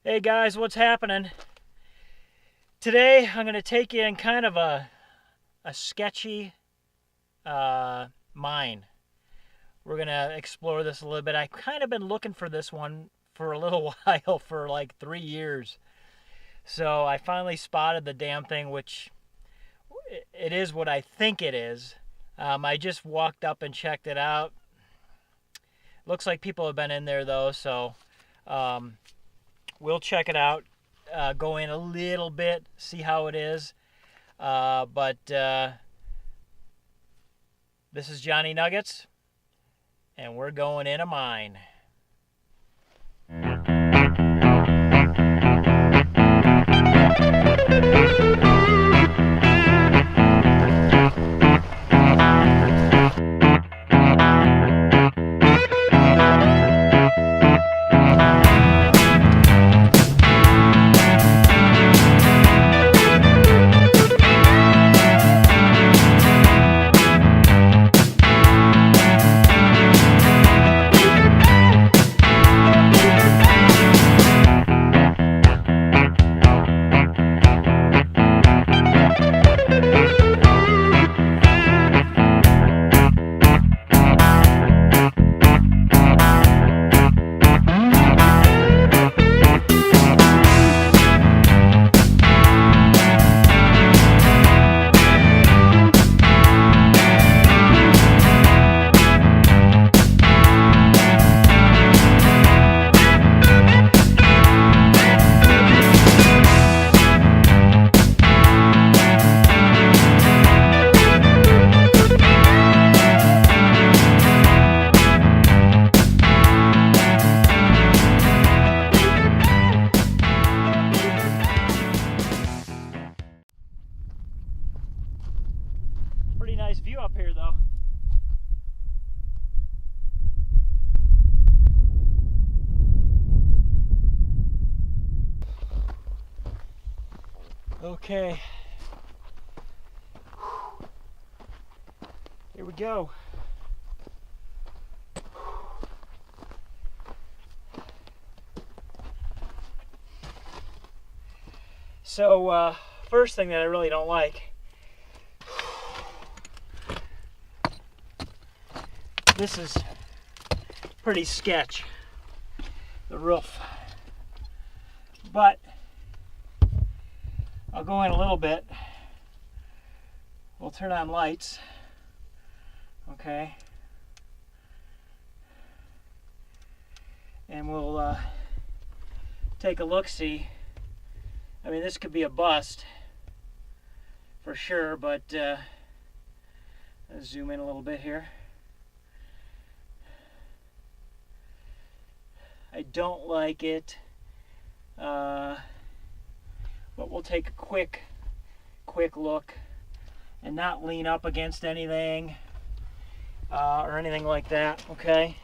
Hey guys, what's happening? Today I'm going to take you in kind of a sketchy mine. We're going to explore this a little bit. I've kind of been looking for this one for a little while, for like 3 years. So I finally spotted the damn thing, which it is what I think it is. I just walked up and checked it out. Looks like people have been in there though, so we'll check it out. Go in a little bit, see how it is. But this is Johnny Nuggets, and we're going in a mine. Pretty nice view up here though. Okay. Here we go. So, first thing that I really don't like, this is pretty sketch, the roof, but I'll go in a little bit. We'll turn on lights, okay, and we'll take a look-see. I mean, this could be a bust for sure, but let's zoom in a little bit here. I don't like it, but we'll take a quick look and not lean up against anything or anything like that, okay?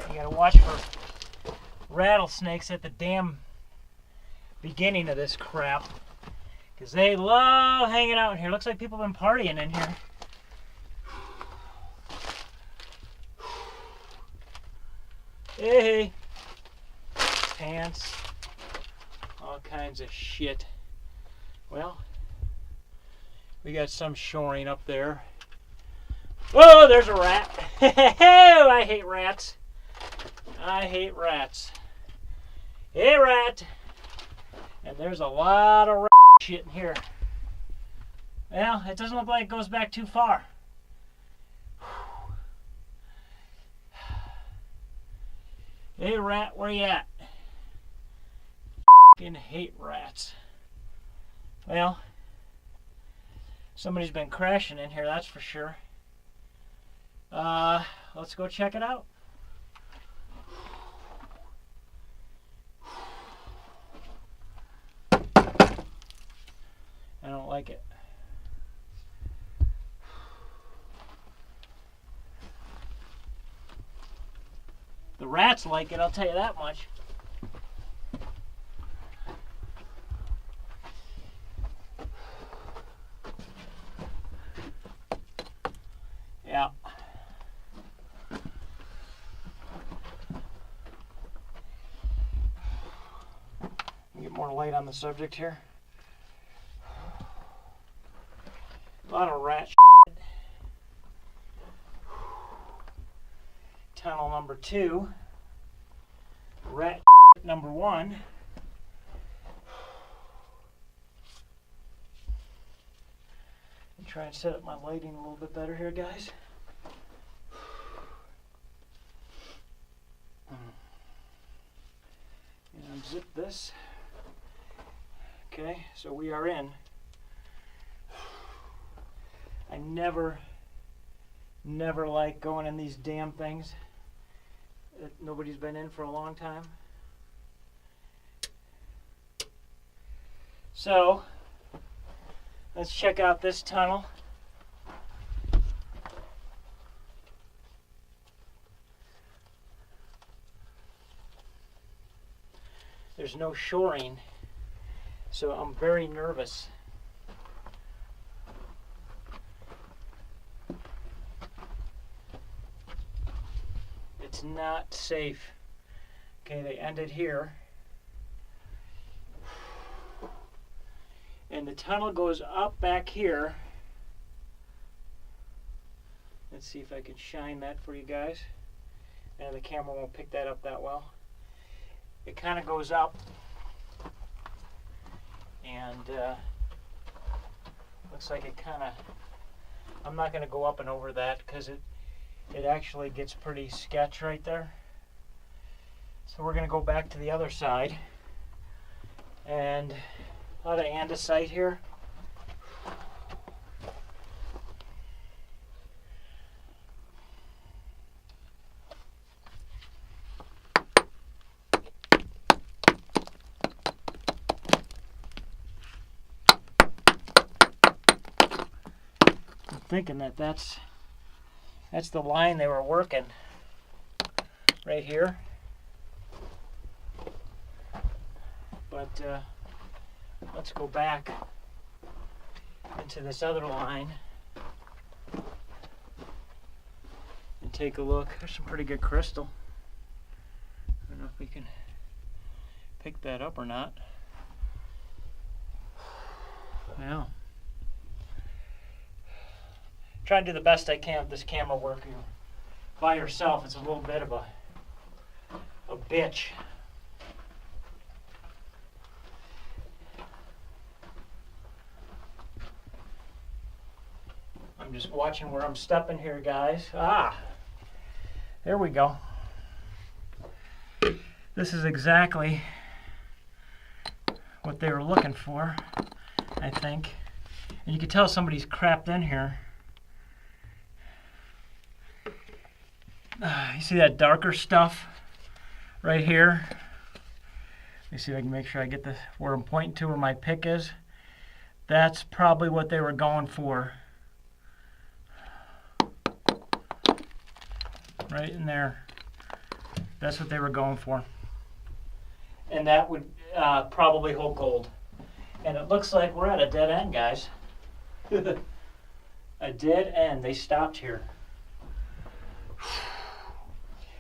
You gotta watch for rattlesnakes at the damn beginning of this crap, because they love hanging out in here. Looks like people have been partying in here. Hey, pants, all kinds of shit. Well, we got some shoring up there. Oh, there's a rat. Oh, I hate rats. I hate rats. Hey, rat. And there's a lot of rat shit in here. Well, it doesn't look like it goes back too far. Hey, rat, where you at? Fucking hate rats. Well, somebody's been crashing in here, that's for sure. Let's go check it out. I don't like it. The rats like it, I'll tell you that much. more light on the subject here. A lot of rat shit. Tunnel number 2. Rat shit number 1. And try and set up my lighting a little bit better here, guys. And unzip this. Okay, so we are in. I never like going in these damn things that nobody's been in for a long time. So, let's check out this tunnel. There's no shoring, so I'm very nervous. It's not safe. Okay, they ended here. And the tunnel goes up back here. Let's see if I can shine that for you guys. And the camera won't pick that up that well. It kind of goes up. And looks like it kind of, I'm not going to go up and over that because it actually gets pretty sketch right there. So we're going to go back to the other side. And a lot of andesite here. I'm thinking that's the line they were working right here. But let's go back into this other line and take a look. There's some pretty good crystal. I don't know if we can pick that up or not. Well, try and do the best I can with this camera working by yourself. It's a little bit of a bitch. I'm just watching where I'm stepping here, guys. There we go. This is exactly what they were looking for, I think. And you can tell somebody's crapped in here. You see that darker stuff right here? Let me see if I can make sure I get the where I'm pointing to, where my pick is. That's probably what they were going for. Right in there. That's what they were going for. And that would probably hold gold. And it looks like we're at a dead end, guys. A dead end. They stopped here.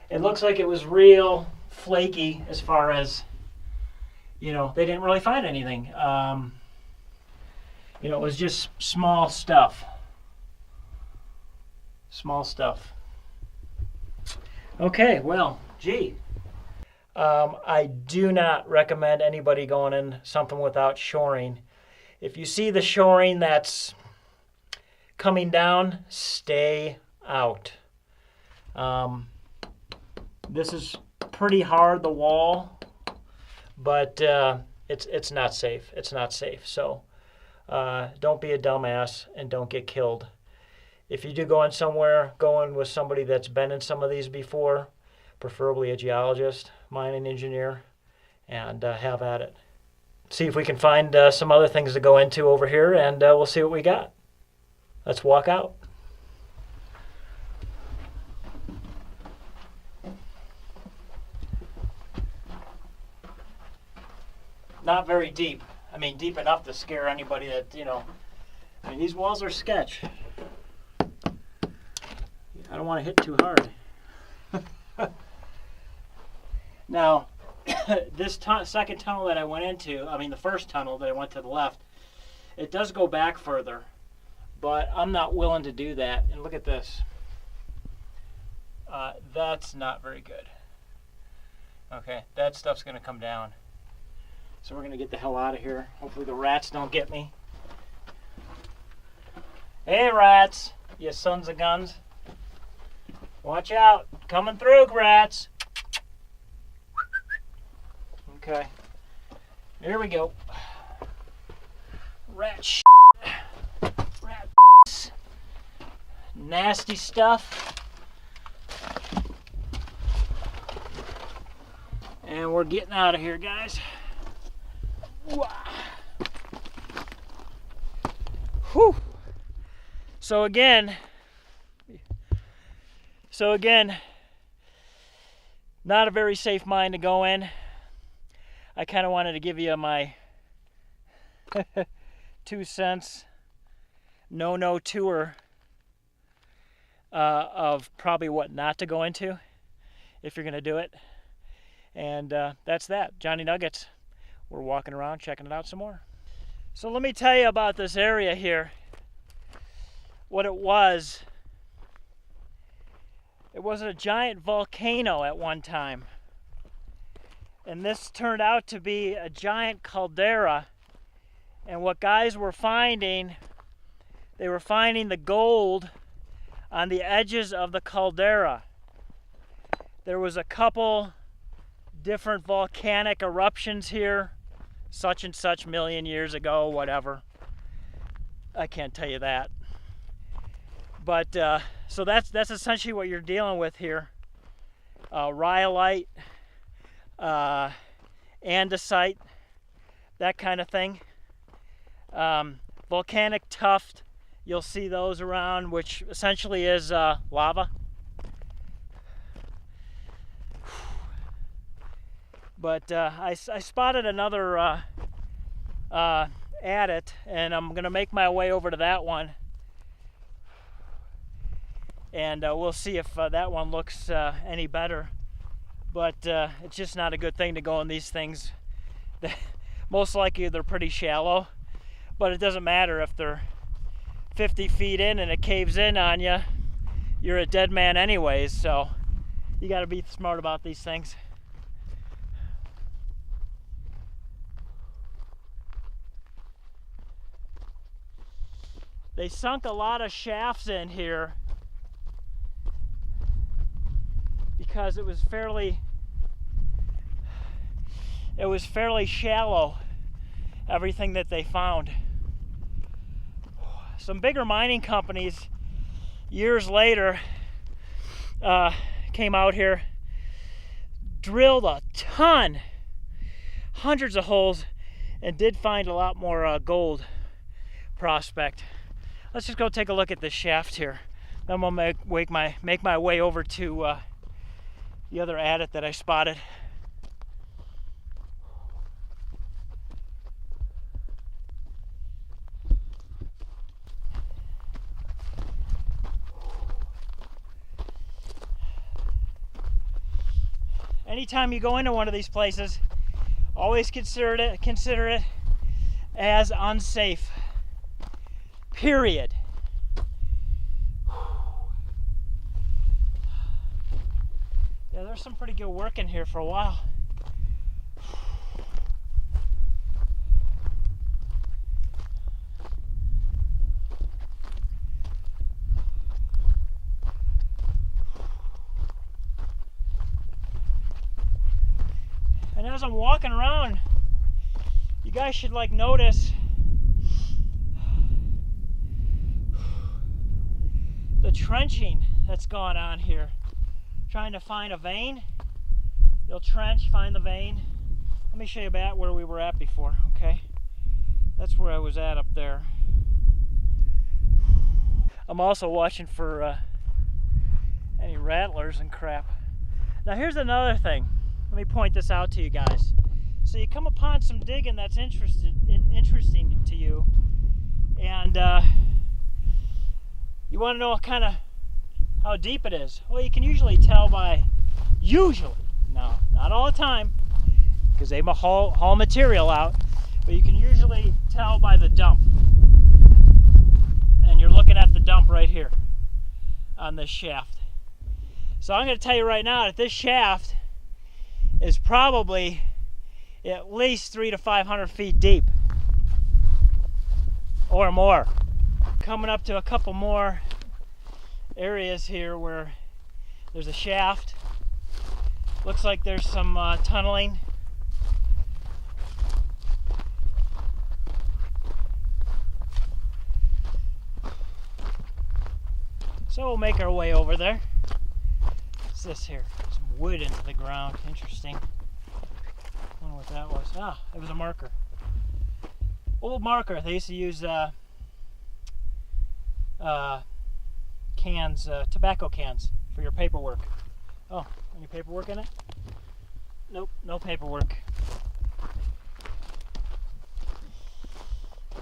It looks like it was real flaky as far as, you know, they didn't really find anything. You know, it was just small stuff. Small stuff. Okay, well, gee. I do not recommend anybody going in something without shoring. If you see the shoring that's coming down, stay out. This is pretty hard, the wall, but it's not safe. It's not safe. So don't be a dumbass and don't get killed. If you do go in somewhere, go in with somebody that's been in some of these before, preferably a geologist, mining engineer, and have at it. See if we can find some other things to go into over here, and we'll see what we got. Let's walk out. Not very deep. I mean, deep enough to scare anybody that, you know, I mean, these walls are sketch. I don't want to hit too hard. Now, this second tunnel that I went into, I mean the first tunnel that I went to the left, it does go back further, but I'm not willing to do that. And look at this. That's not very good. Okay, that stuff's gonna come down. So we're gonna get the hell out of here. Hopefully the rats don't get me. Hey rats, you sons of guns. Watch out, coming through, rats. Okay, here we go. Rat shit. Rat nasty stuff. And we're getting out of here, guys. Whew. So again, not a very safe mine to go in. I kind of wanted to give you my 2 cents no tour of probably what not to go into if you're going to do it. And that's that. Johnny Nuggets. We're walking around checking it out some more. So let me tell you about this area here. What it was. It was a giant volcano at one time. And this turned out to be a giant caldera. And what guys were finding, they were finding the gold on the edges of the caldera. There was a couple different volcanic eruptions here, such and such million years ago, whatever. I can't tell you that. But so that's essentially what you're dealing with here. Rhyolite, andesite, that kind of thing. Volcanic tuft, you'll see those around, which essentially is lava. But I spotted another adit, and I'm gonna make my way over to that one, and we'll see if that one looks any better. But it's just not a good thing to go in these things. Most likely they're pretty shallow, but it doesn't matter if they're 50 feet in and it caves in on you. You're a dead man anyways, so you got to be smart about these things. They sunk a lot of shafts in here because it was fairly shallow, everything that they found. Some bigger mining companies years later came out here, drilled a ton, hundreds of holes, and did find a lot more gold prospect. Let's just go take a look at this shaft here. Then we'll make my way over to the other adit that I spotted. Anytime you go into one of these places, always consider it as unsafe. Period. Yeah, there's some pretty good work in here for a while. And as I'm walking around, you guys should notice the trenching that's gone on here. Trying to find a vein. You'll trench, find the vein. Let me show you back where we were at before, okay? That's where I was at up there. I'm also watching for any rattlers and crap. Now here's another thing. Let me point this out to you guys. So you come upon some digging that's interesting to you, and you want to know kind of how deep it is. Well, you can usually tell by, no, not all the time, because they haul material out, but you can usually tell by the dump. And you're looking at the dump right here on this shaft. So I'm going to tell you right now that this shaft is probably at least 300 to 500 feet deep or more. Coming up to a couple more areas here where there's a shaft. Looks like there's some tunneling. So we'll make our way over there. What's this here? Some wood into the ground. Interesting. I wonder what that was. Ah, it was a marker. Old marker. They used to use cans, tobacco cans for your paperwork. Oh, any paperwork in it? Nope, no paperwork.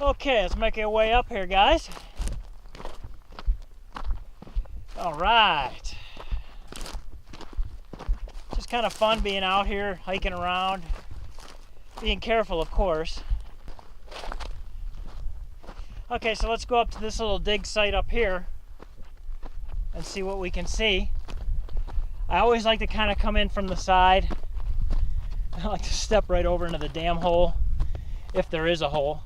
Okay, let's make our way up here, guys. All right. Just kind of fun being out here, hiking around. Being careful, of course. Okay, so let's go up to this little dig site up here and see what we can see. I always like to kind of come in from the side. I like to step right over into the damn hole, if there is a hole.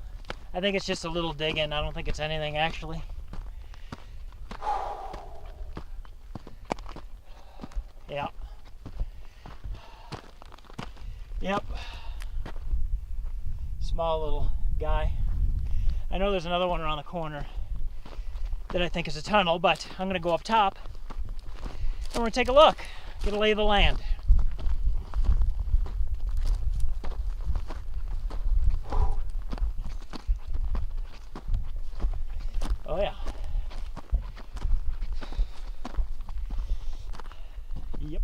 I think it's just a little dig-in. I don't think it's anything, actually. Yeah. Yep. Small little guy. I know there's another one around the corner that I think is a tunnel, but I'm going to go up top and we're going to take a look, get a lay of the land. Oh yeah. Yep.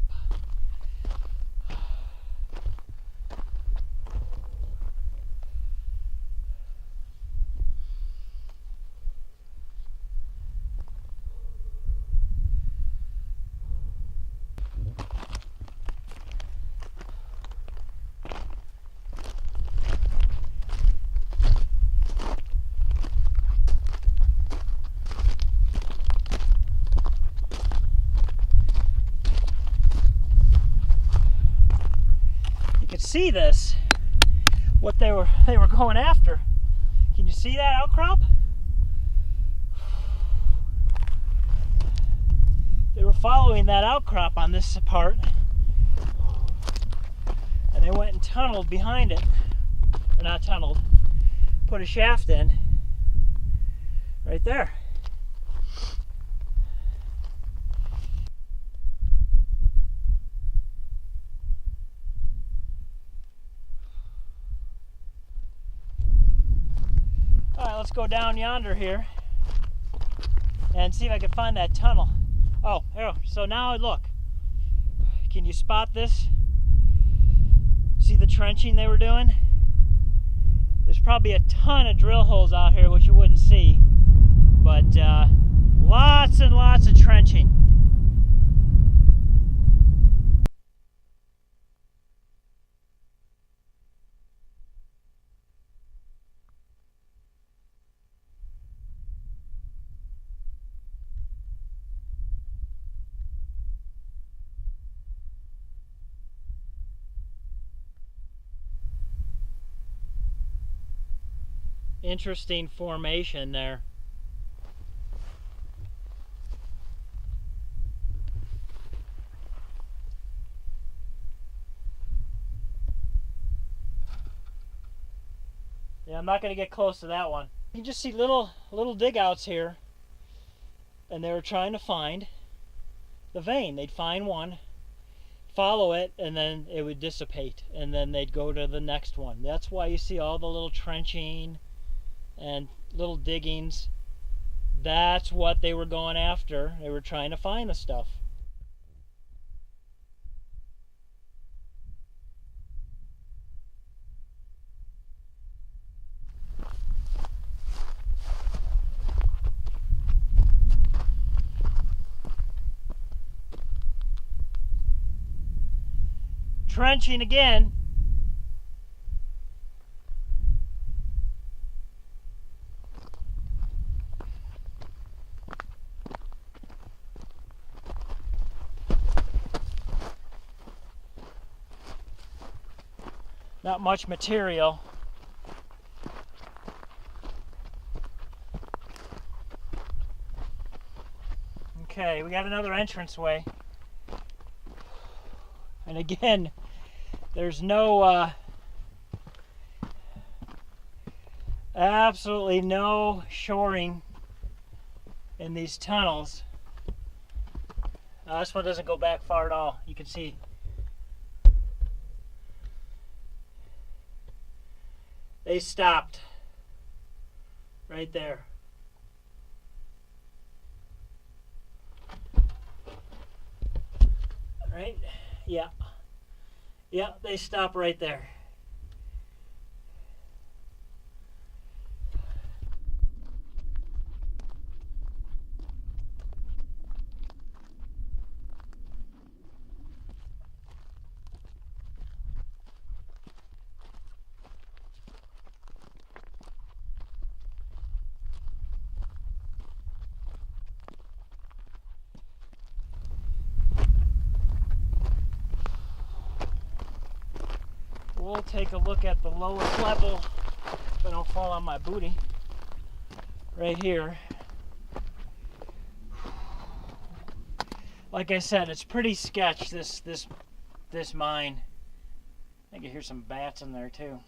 See this, what they were going after. Can you see that outcrop? They were following that outcrop on this part, and they went and tunneled behind it, or not tunneled, put a shaft in right there. Let's go down yonder here and see if I can find that tunnel. Oh, here. So now look. Can you spot this? See the trenching they were doing? There's probably a ton of drill holes out here which you wouldn't see, but lots and lots of trenching. Interesting formation there. Yeah, I'm not going to get close to that one. You can just see little dig outs here, and they were trying to find the vein. They'd find one, follow it, and then it would dissipate, and then they'd go to the next one. That's why you see all the little trenching and little diggings. That's what they were going after. They were trying to find the stuff. Trenching again. Not much material. Okay, we got another entranceway. And again, there's no, absolutely no shoring in these tunnels. This one doesn't go back far at all. You can see. They stopped right there. Right? Yeah. Yeah, they stop right there. We'll take a look at the lowest level, if I don't fall on my booty, right here. Like I said, it's pretty sketch, this mine. I can hear some bats in there too.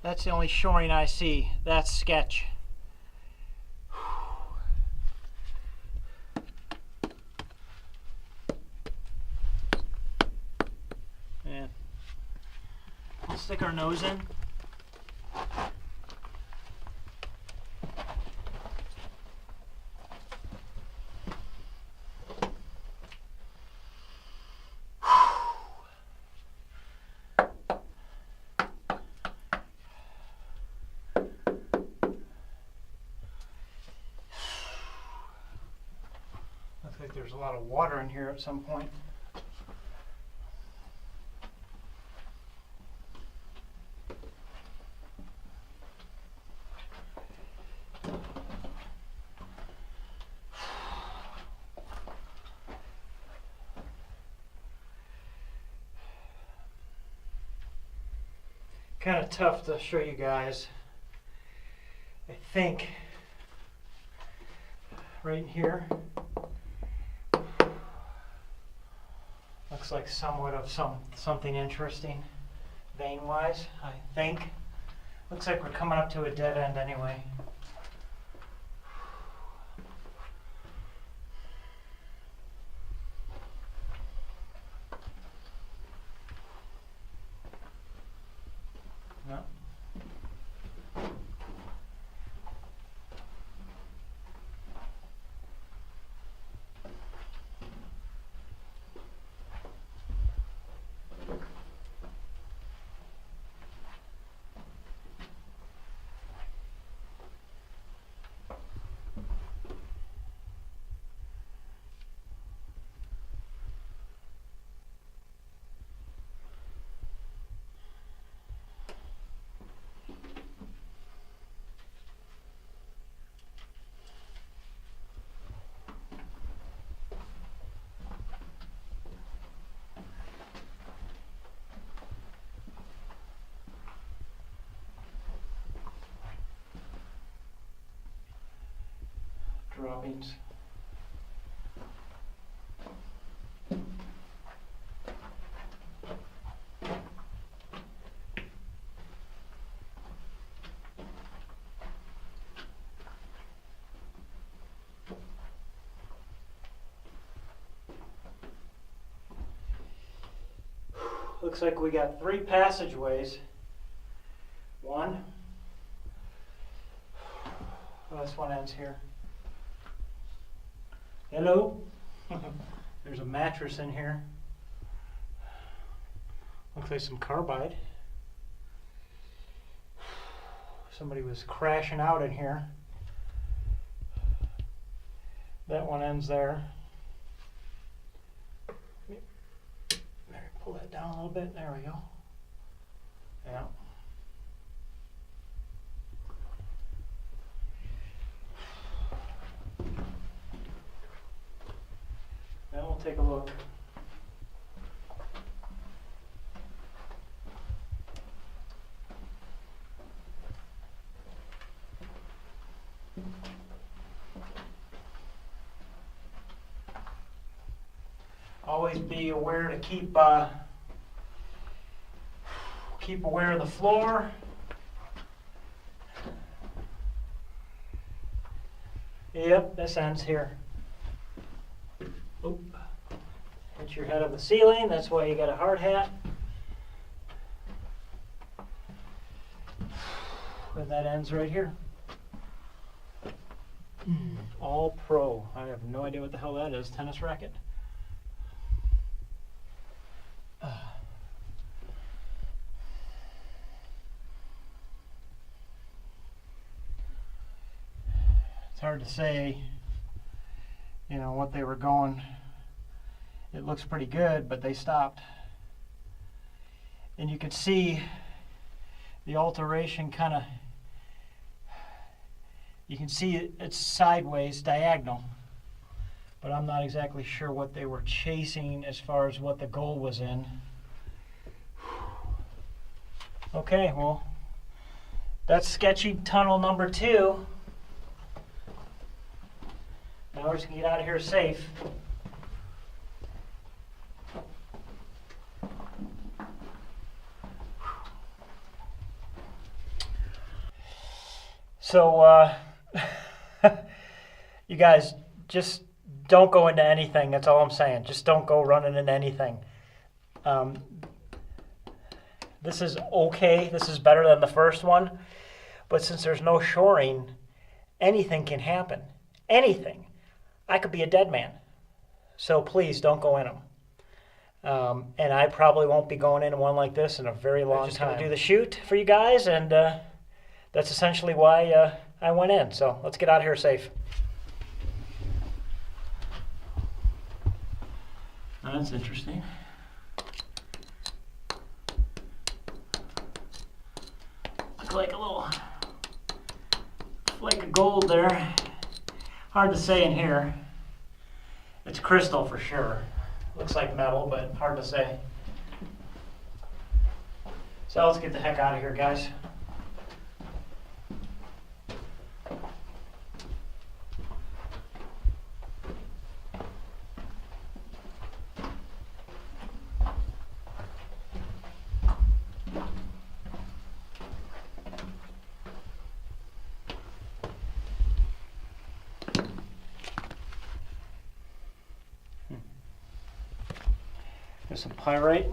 That's the only shoring I see. That's sketch. Man, let's stick our nose in. Looks like there's a lot of water in here at some point. Kind of tough to show you guys. I think right in here looks like somewhat of something interesting vein wise. I think looks like we're coming up to a dead end anyway. No. Droppings. Looks like we got 3 passageways. One. Oh, this one ends here. Hello? There's a mattress in here. Looks like some carbide. Somebody was crashing out in here. That one ends there. Maybe pull that down a little bit. There we go. Yeah. Now we'll take a look. always be aware to keep aware of the floor. Yep, this ends here. Oop. Hit your head on the ceiling. That's why you got a hard hat. And that ends right here. All Pro. I have no idea what the hell that is. Tennis racket. It's hard to say, you know, what they were going. It looks pretty good, but they stopped. And you could see the alteration kind of, you can see it's sideways, diagonal, but I'm not exactly sure what they were chasing as far as what the goal was in. Okay, well, that's sketchy tunnel number 2. Now we're just gonna get out of here safe. So, you guys, just don't go into anything. That's all I'm saying. Just don't go running into anything. This is okay. This is better than the first one. But since there's no shoring, anything can happen. Anything. I could be a dead man. So please don't go in them. And I probably won't be going into one like this in a very long time. I'm just going to do the shoot for you guys, and that's essentially why I went in. So let's get out of here safe. Oh, that's interesting. Look like a little flake of gold there. Hard to say in here. It's crystal for sure. Looks like metal, but hard to say. So let's get the heck out of here, guys. There's some pyrite.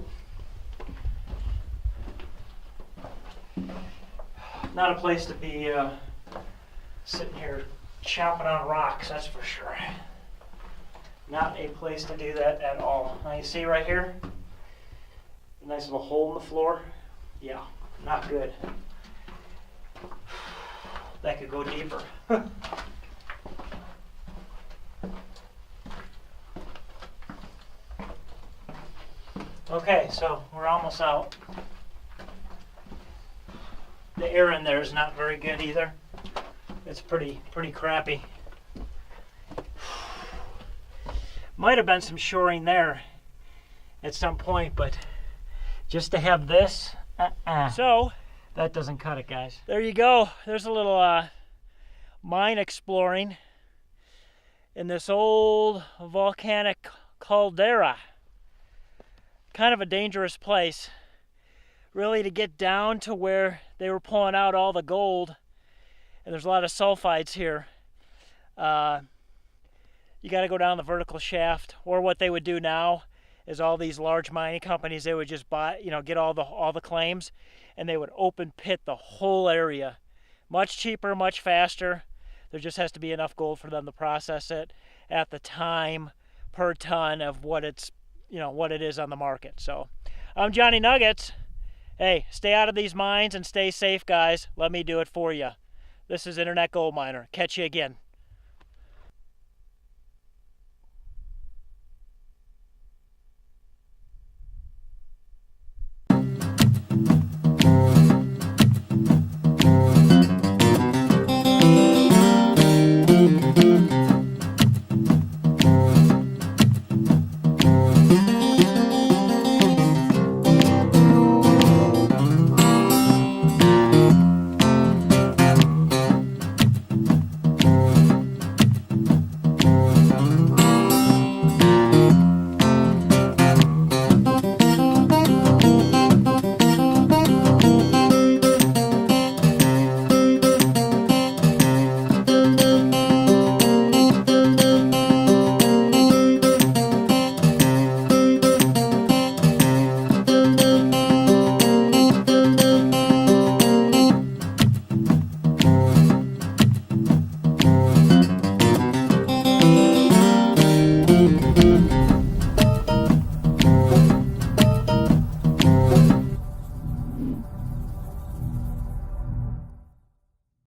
Not a place to be sitting here chopping on rocks, that's for sure. Not a place to do that at all. Now you see right here, a nice little hole in the floor. Yeah, not good. That could go deeper. Okay, so we're almost out. The air in there is not very good either. It's pretty crappy. Might have been some shoring there at some point, but just to have this, so that doesn't cut it, guys. There you go. There's a little mine exploring in this old volcanic caldera. Kind of a dangerous place, really, to get down to where they were pulling out all the gold, and there's a lot of sulfides here. You got to go down the vertical shaft, or what they would do now is all these large mining companies, they would just buy, you know, get all the claims, and they would open pit the whole area. Much cheaper, much faster. There just has to be enough gold for them to process it at the time per ton of what it's, you know, what it is on the market. So I'm Johnny Nuggets. Hey, stay out of these mines and stay safe, guys. Let me do it for you. This is Internet Gold Miner. Catch you again.